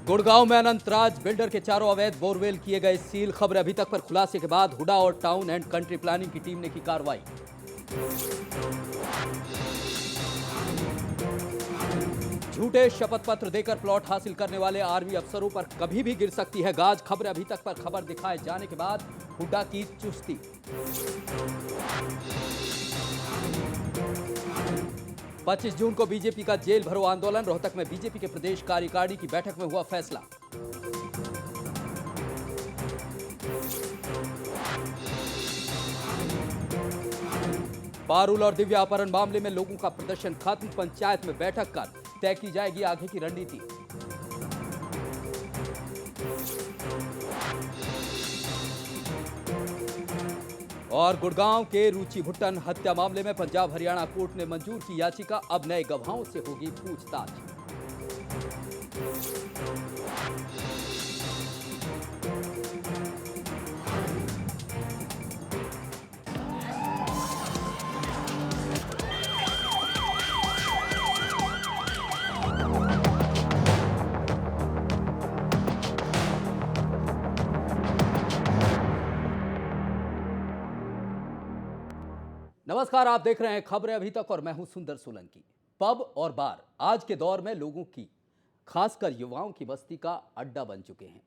गुड़गांव में अनंतराज बिल्डर के चारों अवैध बोरवेल किए गए सील। खबर अभी तक पर खुलासे के बाद हुडा और टाउन एंड कंट्री प्लानिंग की टीम ने की कार्रवाई। झूठे शपथ पत्र देकर प्लॉट हासिल करने वाले आर्मी अफसरों पर कभी भी गिर सकती है गाज। खबर अभी तक पर खबर दिखाए जाने के बाद हुड्डा की चुस्ती। 25 जून को बीजेपी का जेल भरो आंदोलन। रोहतक में बीजेपी के प्रदेश कार्यकारिणी की बैठक में हुआ फैसला। पारुल और दिव्या अपहरण मामले में लोगों का प्रदर्शन खत्म। पंचायत में बैठक कर तय की जाएगी आगे की रणनीति। और गुड़गांव के रुचि भुट्टन हत्या मामले में पंजाब हरियाणा कोर्ट ने मंजूर की याचिका। अब नए गवाहों से होगी पूछताछ। नमस्कार, आप देख रहे हैं खबरें अभी तक और मैं हूं सुंदर सोलंकी। पब और बार आज के दौर में लोगों की, खासकर युवाओं की बस्ती का अड्डा बन चुके हैं।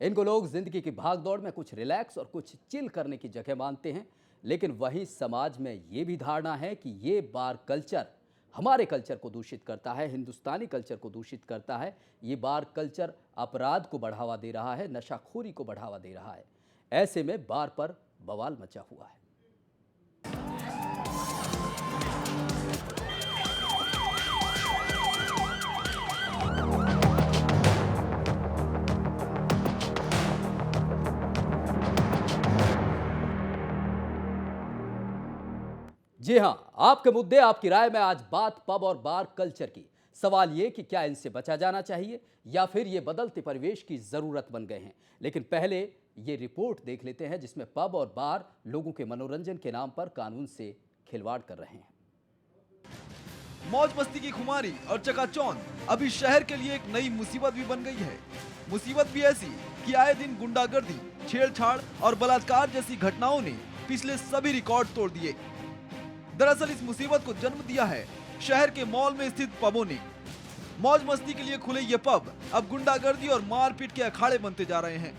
इनको लोग जिंदगी की भागदौड़ में कुछ रिलैक्स और कुछ चिल करने की जगह मानते हैं। लेकिन वहीं समाज में ये भी धारणा है कि ये बार कल्चर हमारे कल्चर को दूषित करता है, हिंदुस्तानी कल्चर को दूषित करता है। ये बार कल्चर अपराध को बढ़ावा दे रहा है, नशाखोरी को बढ़ावा दे रहा है। ऐसे में बार पर बवाल मचा हुआ है। जी हां, आपके मुद्दे, आपकी राय में आज बात पब और बार कल्चर की। सवाल ये कि क्या इनसे बचा जाना चाहिए या फिर ये बदलते परिवेश की जरूरत बन गए हैं। लेकिन पहले ये रिपोर्ट देख लेते हैं जिसमें पब और बार लोगों के मनोरंजन के नाम पर कानून से खिलवाड़ कर रहे हैं। मौज मस्ती की खुमारी और चकाचौंध अभी शहर के लिए एक नई मुसीबत भी बन गई है। मुसीबत भी ऐसी कि आए दिन गुंडागर्दी, छेड़छाड़ और बलात्कार जैसी घटनाओं ने पिछले सभी रिकॉर्ड तोड़ दिए। दरअसल इस मुसीबत को जन्म दिया है शहर के मॉल में स्थित पबों ने। मौज मस्ती के लिए खुले ये पब अब गुंडागर्दी और मारपीट के अखाड़े बनते जा रहे हैं।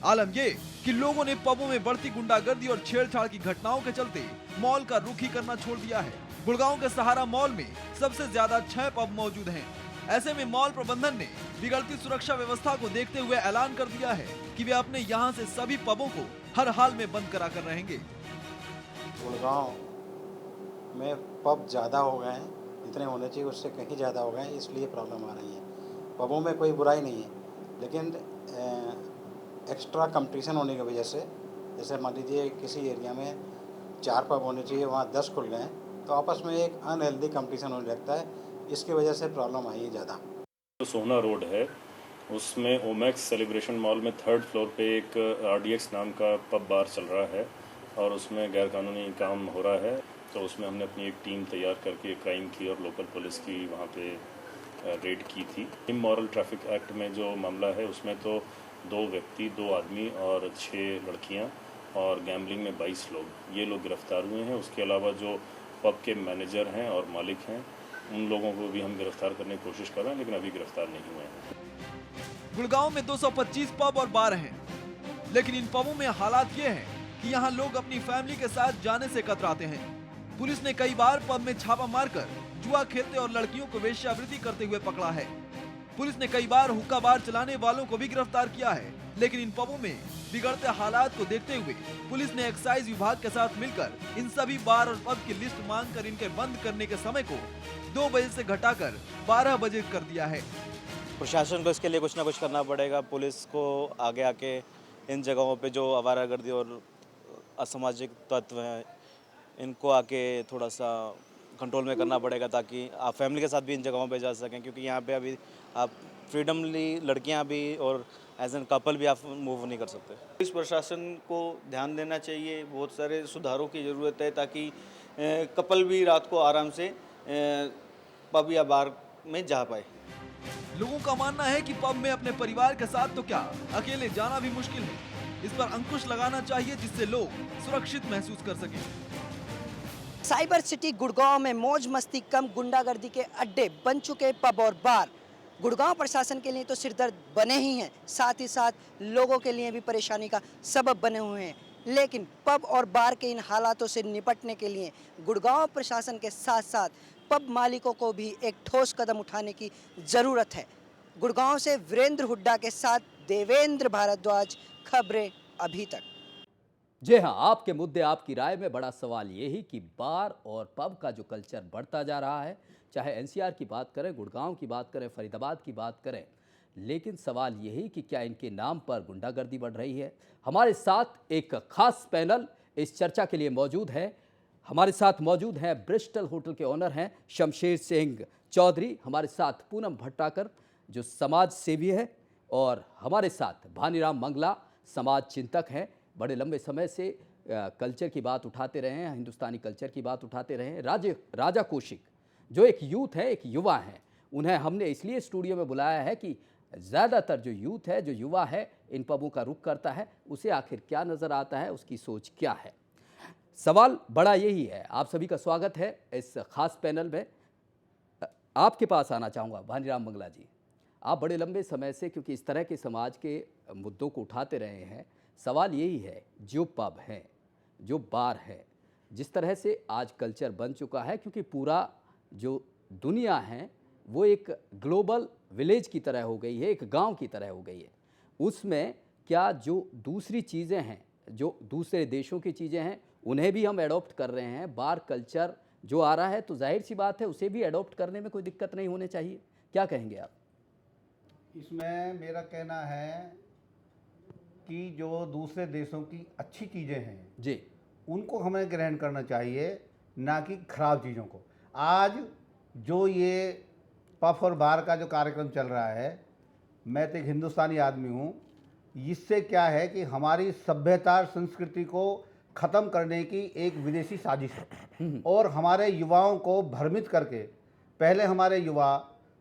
आलम ये कि लोगों ने पबों में बढ़ती गुंडागर्दी और छेड़छाड़ की घटनाओं के चलते मॉल का रुख ही करना छोड़ दिया है। गुड़गांव के सहारा मॉल में सबसे ज्यादा 6 पब मौजूद हैं। ऐसे में मॉल प्रबंधन ने बिगड़ती सुरक्षा व्यवस्था को देखते हुए ऐलान कर दिया है कि वे अपने यहाँ से सभी पबों को हर हाल में बंद करा कर रहेंगे। गुड़गांव में पब ज़्यादा हो गए हैं, जितने होने चाहिए उससे कहीं ज़्यादा हो गए हैं, इसलिए प्रॉब्लम आ रही है। पबों में कोई बुराई नहीं है, लेकिन एक्स्ट्रा कंपटीशन होने की वजह से, जैसे मान लीजिए किसी एरिया में 4 पब होने चाहिए, वहाँ 10 खुल गए हैं, तो आपस में एक अनहेल्दी कंपटीशन होने लगता है। इसकी वजह से प्रॉब्लम आई है ज़्यादा। जो सोहना रोड है उसमें ओमैक्स सेलिब्रेशन मॉल में 3rd फ्लोर पे एक RDX नाम का पब बार चल रहा है और उसमें गैरकानूनी काम हो रहा है। तो उसमें हमने अपनी एक टीम तैयार करके क्राइम की और लोकल पुलिस की वहाँ पे रेड की थी। इमोरल ट्रैफिक एक्ट में जो मामला है उसमें तो 2 व्यक्ति, 2 आदमी और 6 लड़कियाँ और गैम्बलिंग में 22 लोग, ये लोग गिरफ्तार हुए हैं। उसके अलावा जो पब के मैनेजर हैं और मालिक हैं, उन लोगों को भी हम गिरफ्तार करने की कोशिश कर रहे हैं, लेकिन अभी गिरफ्तार नहीं हुए हैं। गुड़गांव में 225 पब और बार हैं, लेकिन इन पबों में हालात ये हैं कि यहाँ लोग अपनी फैमिली के साथ जाने से कतराते हैं। पुलिस ने कई बार पब में छापा मारकर जुआ खेलते और लड़कियों को वेश्यावृत्ति करते हुए पकड़ा है। पुलिस ने कई बार हुक्का बार चलाने वालों को भी गिरफ्तार किया है। लेकिन इन पबों में बिगड़ते हालात को देखते हुए पुलिस ने एक्साइज विभाग के साथ मिलकर इन सभी बार और पब की लिस्ट मांगकर इनके बंद करने के समय को 2 बजे से घटाकर 12 बजे कर दिया है। प्रशासन को इसके लिए कुछ ना कुछ करना पड़ेगा। पुलिस को आगे आके इन जगहों पे जो आवारागर्दी और असामाजिक तत्व हैं, इनको आके थोड़ा सा कंट्रोल में करना पड़ेगा, ताकि आप फैमिली के साथ भी इन जगहों पे जा सकें। क्योंकि यहाँ पे अभी आप फ्रीडमली लड़कियाँ भी और एज एन कपल भी आप मूव नहीं कर सकते। पुलिस प्रशासन को ध्यान देना चाहिए, बहुत सारे सुधारों की ज़रूरत है, ताकि कपल भी रात को आराम से पब या बार में जा पाए। लोगों का मानना है कि पब में अपने परिवार के साथ तो क्या, अकेले जाना भी मुश्किल है। इस पर अंकुश लगाना चाहिए जिससे लोग सुरक्षित महसूस कर सकें। साइबर सिटी गुड़गांव में मौज मस्ती कम गुंडागर्दी के अड्डे बन चुके पब और बार गुड़गांव प्रशासन के लिए तो सिरदर्द बने ही हैं, साथ ही साथ लोगों के लिए भी परेशानी का सबब बने हुए हैं। लेकिन पब और बार के इन हालातों से निपटने के लिए गुड़गांव प्रशासन के साथ साथ पब मालिकों को भी एक ठोस कदम उठाने की ज़रूरत है। गुड़गांव से वीरेंद्र हुड्डा के साथ देवेंद्र भारद्वाज, खबरें अभी तक। जी हाँ, आपके मुद्दे, आपकी राय में बड़ा सवाल ये ही कि बार और पब का जो कल्चर बढ़ता जा रहा है, चाहे एनसीआर की बात करें, गुड़गांव की बात करें, फरीदाबाद की बात करें, लेकिन सवाल यही कि क्या इनके नाम पर गुंडागर्दी बढ़ रही है। हमारे साथ एक खास पैनल इस चर्चा के लिए मौजूद है। हमारे साथ मौजूद हैं ब्रिस्टल होटल के ओनर हैं शमशेर सिंह चौधरी, हमारे साथ पूनम भट्टाकर जो समाज सेवी है, और हमारे साथ भानीराम मंगला समाज चिंतक हैं। बड़े लंबे समय से कल्चर की बात उठाते रहे हैं, हिंदुस्तानी कल्चर की बात उठाते रहे हैं। राजा कौशिक जो एक यूथ है, एक युवा हैं, उन्हें हमने इसलिए स्टूडियो में बुलाया है कि ज़्यादातर जो यूथ है, जो युवा है, इन पबों का रुख करता है, उसे आखिर क्या नज़र आता है, उसकी सोच क्या है। सवाल बड़ा यही है। आप सभी का स्वागत है इस खास पैनल में। आपके पास आना चाहूँगा भानीराम मंगला जी, आप बड़े लंबे समय से क्योंकि इस तरह के समाज के मुद्दों को उठाते रहे हैं, सवाल यही है, जो पब हैं, जो बार है, जिस तरह से आज कल्चर बन चुका है, क्योंकि पूरा जो दुनिया है वो एक ग्लोबल विलेज की तरह हो गई है, एक गांव की तरह हो गई है। उसमें क्या जो दूसरी चीज़ें हैं, जो दूसरे देशों की चीज़ें हैं, उन्हें भी हम एडॉप्ट कर रहे हैं। बार कल्चर जो आ रहा है तो जाहिर सी बात है उसे भी एडॉप्ट करने में कोई दिक्कत नहीं होनी चाहिए। क्या कहेंगे आप? इसमें मेरा कहना है कि जो दूसरे देशों की अच्छी चीज़ें हैं जी, उनको हमें ग्रहण करना चाहिए, ना कि खराब चीज़ों को। आज जो ये पफ और बार का जो कार्यक्रम चल रहा है, मैं तो एक हिंदुस्तानी आदमी हूँ, इससे क्या है कि हमारी सभ्यता संस्कृति को ख़त्म करने की एक विदेशी साजिश है और हमारे युवाओं को भ्रमित करके, पहले हमारे युवा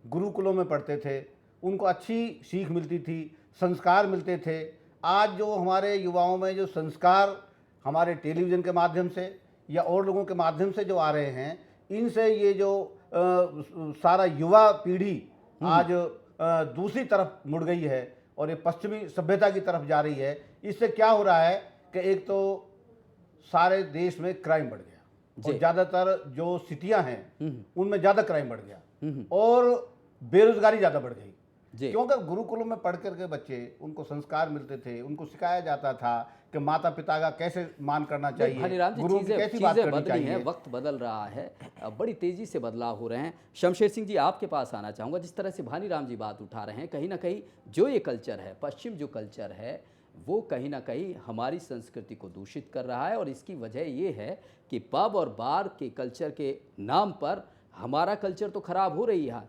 गुरुकुलों में पढ़ते थे, उनको अच्छी सीख मिलती थी, संस्कार मिलते थे। आज जो हमारे युवाओं में जो संस्कार हमारे टेलीविज़न के माध्यम से या और लोगों के माध्यम से जो आ रहे हैं, इनसे ये जो सारा युवा पीढ़ी आज दूसरी तरफ मुड़ गई है और ये पश्चिमी सभ्यता की तरफ जा रही है। इससे क्या हो रहा है कि एक तो सारे देश में क्राइम बढ़ गया और ज़्यादातर जो सिटियां हैं उनमें ज़्यादा क्राइम बढ़ गया और बेरोजगारी ज़्यादा बढ़ गई। क्योंकि गुरुकुलों में पढ़ करके बच्चे, उनको संस्कार मिलते थे, उनको सिखाया जाता था कि माता पिता का कैसे मान करना चाहिए, गुरु की कैसी बात करनी चाहिए। वक्त बदल रहा है, बड़ी तेजी से बदलाव हो रहे हैं। शमशेर सिंह जी, आपके पास आना चाहूँगा। जिस तरह से भानीराम जी बात उठा रहे हैं, कहीं ना कहीं जो ये कल्चर है, पश्चिम जो कल्चर है, वो कहीं ना कहीं हमारी संस्कृति को दूषित कर रहा है, और इसकी वजह ये है कि पब और बार के कल्चर के नाम पर हमारा कल्चर तो खराब हो रही है,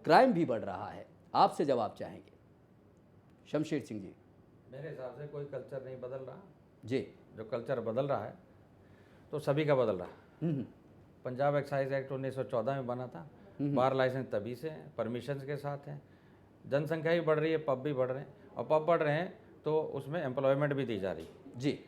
क्राइम भी बढ़ रहा है। आपसे जवाब चाहेंगे शमशेर सिंह जी। मेरे हिसाब से कोई कल्चर नहीं बदल रहा जी। जो कल्चर बदल रहा है तो सभी का बदल रहा है। पंजाब एक्साइज एक्ट 1914 में बना था, बार लाइसेंस तभी से हैं, परमिशंस के साथ हैं, जनसंख्या भी बढ़ रही है, पब भी बढ़ रहे हैं, और पब बढ़ रहे हैं तो उसमें एम्प्लॉयमेंट भी दी जा रही है। जी।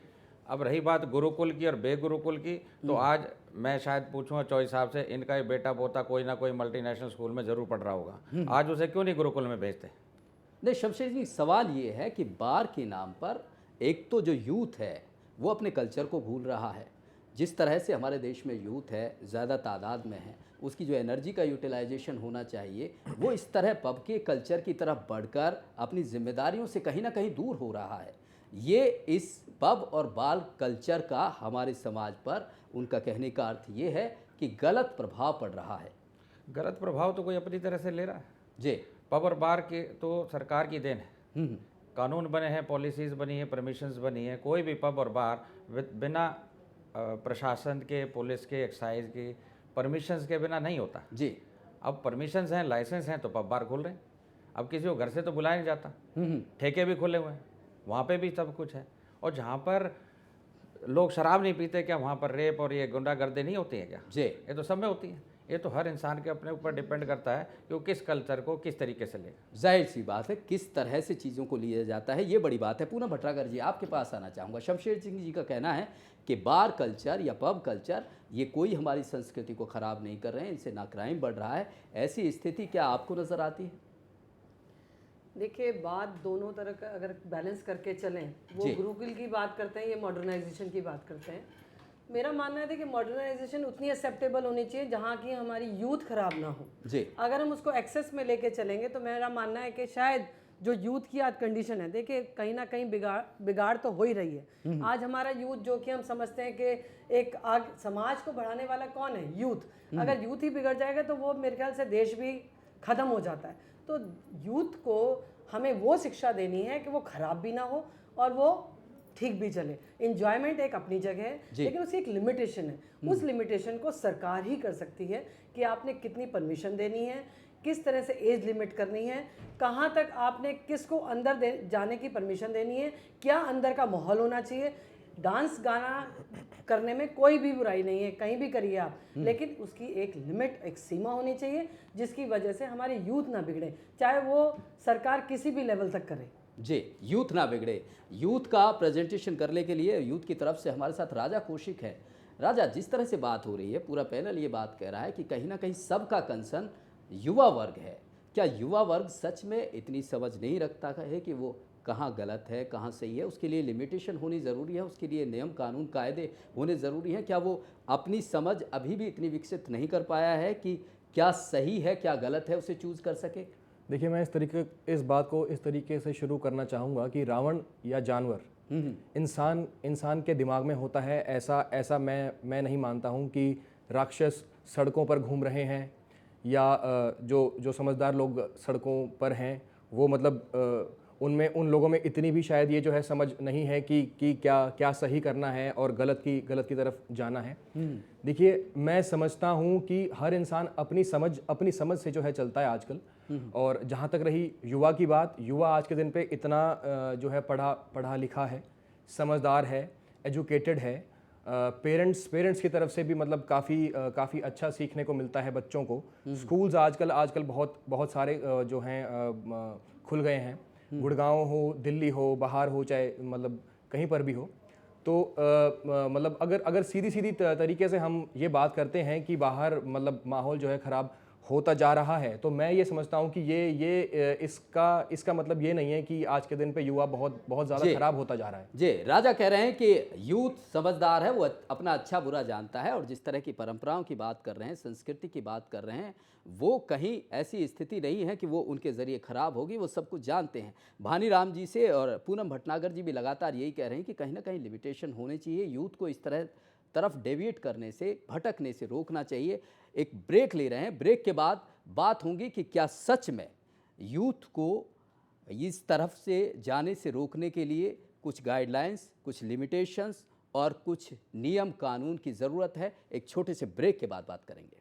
अब रही बात गुरुकुल की और बेगुरुकुल की, तो आज मैं शायद पूछूंगा चौधरी साहब से, इनका ही बेटा पोता कोई ना कोई मल्टीनेशनल स्कूल में जरूर पढ़ रहा होगा, आज उसे क्यों नहीं गुरुकुल में भेजते? नहीं शमशेर जी, सवाल ये है कि बार के नाम पर एक तो जो यूथ है वो अपने कल्चर को भूल रहा है। जिस तरह से हमारे देश में यूथ है, ज़्यादा तादाद में है, उसकी जो एनर्जी का यूटिलाइजेशन होना चाहिए वो इस तरह पब के कल्चर की तरफ बढ़कर अपनी जिम्मेदारियों से कहीं ना कहीं दूर हो रहा है। ये इस पब और बार कल्चर का हमारे समाज पर, उनका कहने का अर्थ ये है कि गलत प्रभाव पड़ रहा है। गलत प्रभाव तो कोई अपनी तरह से ले रहा है जी। पब और बार के तो सरकार की देन है, कानून बने हैं, पॉलिसीज़ बनी है, परमिशंस बनी है। कोई भी पब और बार बिना प्रशासन के, पुलिस के, एक्साइज के परमिशंस के बिना नहीं होता जी। अब परमिशंस हैं, लाइसेंस हैं, तो पब बार खुल रहे हैं। अब किसी को घर से तो बुलाया नहीं जाता, ठेके भी खुले हुए हैं, वहाँ पे भी सब कुछ है। और जहाँ पर लोग शराब नहीं पीते, क्या वहाँ पर रेप और ये गुंडागर्दी नहीं होती है क्या? जी। ये तो सब में होती है। ये तो हर इंसान के अपने ऊपर डिपेंड करता है कि वो किस कल्चर को किस तरीके से लेगा। जाहिर सी बात है किस तरह से चीज़ों को लिया जाता है, ये बड़ी बात है। पूनम भटनागर जी, आपके पास आना चाहूँगा। शमशेर सिंह जी का कहना है कि बार कल्चर या पब कल्चर ये कोई हमारी संस्कृति को ख़राब नहीं कर रहे हैं, इनसे ना क्राइम बढ़ रहा है। ऐसी स्थिति क्या आपको नज़र आती है? देखिए, बात दोनों तरह का अगर बैलेंस करके चलें, वो जी। गुरुकुल की बात करते हैं, ये मॉडर्नाइजेशन की बात करते हैं। मेरा मानना है कि मॉडर्नाइजेशन उतनी एक्सेप्टेबल होनी चाहिए जहाँ की हमारी यूथ खराब ना हो। जी। अगर हम उसको एक्सेस में लेके चलेंगे तो मेरा मानना है कि शायद जो यूथ की आज कंडीशन है, देखिए कहीं ना कहीं बिगाड़ तो हो ही रही है। आज हमारा यूथ, जो कि हम समझते हैं कि एक आग समाज को बढ़ाने वाला कौन है? यूथ। अगर यूथ ही बिगड़ जाएगा तो वो मेरे ख्याल से देश भी ख़त्म हो जाता है। तो यूथ को हमें वो शिक्षा देनी है कि वो ख़राब भी ना हो और वो ठीक भी चले। इंजॉयमेंट एक अपनी जगह है, लेकिन उसकी एक लिमिटेशन है। उस लिमिटेशन को सरकार ही कर सकती है कि आपने कितनी परमिशन देनी है, किस तरह से एज लिमिट करनी है, कहाँ तक आपने किसको अंदर जाने की परमिशन देनी है, क्या अंदर का माहौल होना चाहिए। डांस गाना करने में कोई भी बुराई नहीं है, कहीं भी करिए आप, लेकिन उसकी एक लिमिट, एक सीमा होनी चाहिए जिसकी वजह से हमारे यूथ ना बिगड़े, चाहे वो सरकार किसी भी लेवल तक करे। जी, यूथ ना बिगड़े। यूथ का प्रेजेंटेशन करने के लिए यूथ की तरफ से हमारे साथ राजा कौशिक है। राजा, जिस तरह से बात हो रही है, पूरा पैनल ये बात कह रहा है कि कहीं ना कहीं सबका कंसर्न युवा वर्ग है। क्या युवा वर्ग सच में इतनी समझ नहीं रखता है कि वो कहाँ गलत है, कहाँ सही है? उसके लिए लिमिटेशन होनी ज़रूरी है, उसके लिए नियम कानून कायदे होने ज़रूरी हैं। क्या वो अपनी समझ अभी भी इतनी विकसित नहीं कर पाया है कि क्या सही है क्या गलत है उसे चूज़ कर सके? देखिए, मैं इस बात को इस तरीके से शुरू करना चाहूँगा कि रावण या जानवर इंसान के दिमाग में होता है, ऐसा मैं नहीं मानता हूँ कि राक्षस सड़कों पर घूम रहे हैं या जो समझदार लोग सड़कों पर हैं वो मतलब उन लोगों में इतनी भी शायद ये जो है समझ नहीं है कि क्या सही करना है और गलत की तरफ जाना है। देखिए, मैं समझता हूँ कि हर इंसान अपनी समझ से जो है चलता है आजकल। और जहाँ तक रही युवा की बात, युवा आज के दिन पे इतना जो है पढ़ा लिखा है, समझदार है, एजुकेटेड है। पेरेंट्स की तरफ से भी मतलब काफ़ी अच्छा सीखने को मिलता है बच्चों को। स्कूल्स आजकल बहुत सारे जो हैं खुल गए हैं। गुड़गांव हो, दिल्ली हो, बाहर हो, चाहे मतलब कहीं पर भी हो। तो मतलब अगर सीधी तरीके से हम ये बात करते हैं कि बाहर मतलब माहौल जो है ख़राब होता जा रहा है, तो मैं ये समझता हूँ कि ये इसका मतलब ये नहीं है कि आज के दिन पे युवा बहुत ज़्यादा खराब होता जा रहा है। जी, राजा कह रहे हैं कि यूथ समझदार है, वो अपना अच्छा बुरा जानता है और जिस तरह की परंपराओं की बात कर रहे हैं, संस्कृति की बात कर रहे हैं, वो कहीं ऐसी स्थिति नहीं है कि वो उनके ज़रिए ख़राब होगी, वो सब कुछ जानते हैं। भानीराम जी से और पूनम भटनागर जी भी लगातार यही कह रहे हैं कि कहीं ना कहीं लिमिटेशन होनी चाहिए, यूथ को इस तरफ डेविएट करने से, भटकने से रोकना चाहिए। एक ब्रेक ले रहे हैं, ब्रेक के बाद बात होगी कि क्या सच में यूथ को इस तरफ से जाने से रोकने के लिए कुछ गाइडलाइंस, कुछ लिमिटेशंस और कुछ नियम कानून की ज़रूरत है। एक छोटे से ब्रेक के बाद बात करेंगे।